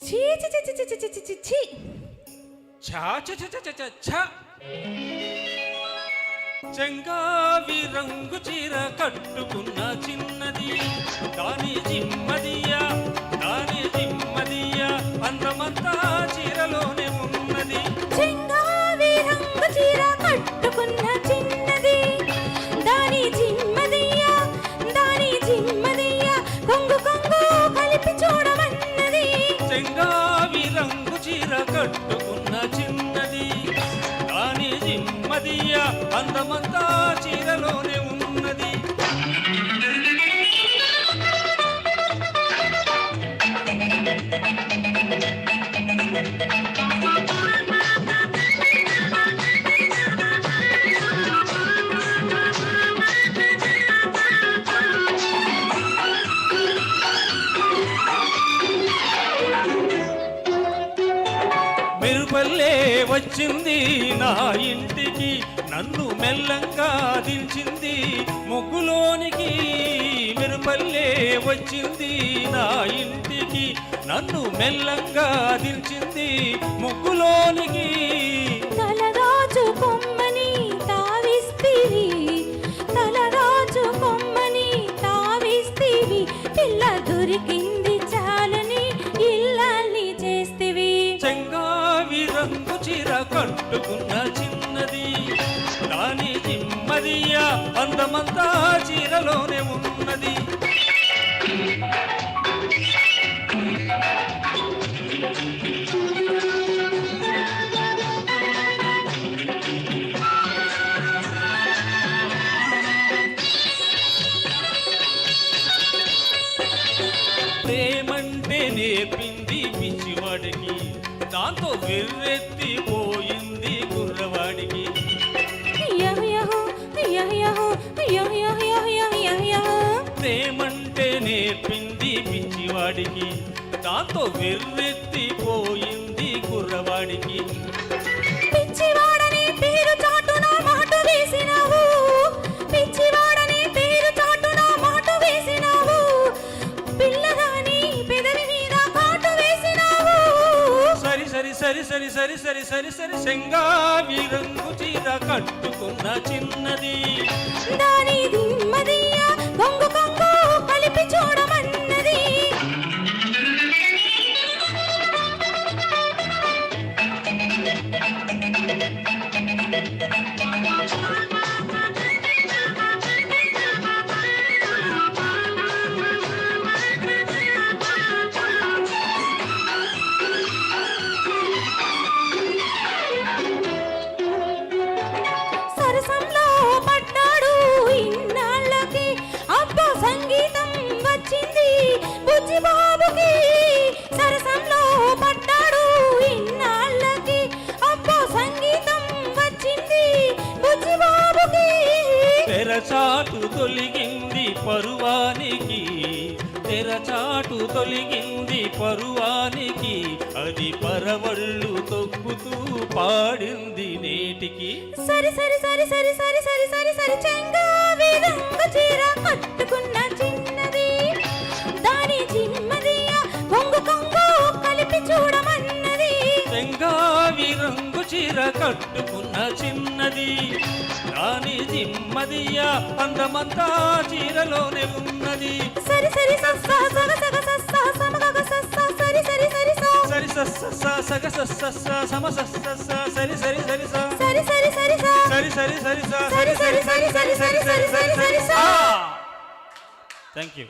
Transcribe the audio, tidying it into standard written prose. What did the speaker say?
ఛీ ఛీ ఛీ ఛీ ఛీ ఛీ ఛీ ఛీ ఛీ. ఛా ఛ ఛ ఛ ఛ ఛ. చెంగావి రంగు చీర కట్టుకున్న చిన్నది దాని జిమ్మదియా అందమంతా చీరలోనే ఉన్నది. చెంగావి రంగు చీర కట్టుకున్న చిన్నది దాని జిమ్మదియా కొంగు కొంగు కలిపి చూడమన్నది. చెంగావి రంగు చీర కట్టుకున్న చిన్నది దాని జిమ్మదియా అందమంతా చీరలోనే ఉన్నది. మెరుపల్లే వచ్చింది నా ఇంటికి నన్ను మెల్లంగా దించింది ముగ్గులోనికి. మెరుపల్లే వచ్చింది నా ఇంటికి నన్ను మెల్లంగా దించింది ముగ్గులోనికి. తలరాజు కొమ్మని తావిస్తివి తలరాజు కొమ్మని తావిస్తివి పిల్ల దొరికింది చాలని ఇల్లాల్ని చేస్తివి. చెంగావి రంగు చీర కట్టుకున్న చిన్నది దాని జిమ్మదియా అందమంతా చీరలోనే ఉన్నది. ప్రేమంటే నేర్పింది పిచ్చివాడికి దాంతో వెర్రెత్తిపోయింది కుర్రవాడికి. ప్రేమంటే నేర్పింది పిచ్చివాడికి దాంతో వెర్రెత్తిపోయింది కుర్రవాడికి. పిచ్చివాడని పేరు చాటున మాట వేసినావు పిచ్చివాడని పేరు చాటున మాట వేసినావు పిల్లగాని పెదవి మీద కాటు వేసినావు. సరి సరి సరి సరి సరి సరి సరి సరి చెంగావి రంగు చీర కట్టుకున్న చిన్నది దాని దిమ్మదియా కొంగు కొంగు కలిపి చూడమన్నది. సరసంలో పడ్డాడు ఇన్నాళ్ళకి అబ్బా సంగీతం వచ్చింది బుజ్జిబాబుకి. సరసంలో పడ్డాడు ఇన్నాళ్ళకి అబ్బా సంగీతం వచ్చింది బుజ్జిబాబుకి. తెరచాటు తొలగింది పరువానికి తెరచాటు తొలగింది పరువానికి అది పరవళ్ళు తొక్కుతూ పాడింది నేటికి. సరి సరి సరి సరి సరి సరి సరి సరి చెంగావి రంగు చీర కట్టుకున్న చిన్నది దాని జిమ్మదియా కొంగు కొంగు కలిపి చూడమన్నది. చెంగావి రంగు చీర కట్టుకున్న చిన్నది దాని జిమ్మదియా అందమంతా చీరలోనే ఉన్నది. సరి సరి సస్స సగ సగ సస్స సమగగ సస్స సరి సరి సరి స సరి సస్స సగ సస్స సమ సస్స సరి సరి సరి స సరి సరి సరి స సరి సరి సరి స సరి సరి సరి సరి సరి సరి సరి సరి స. Thank you.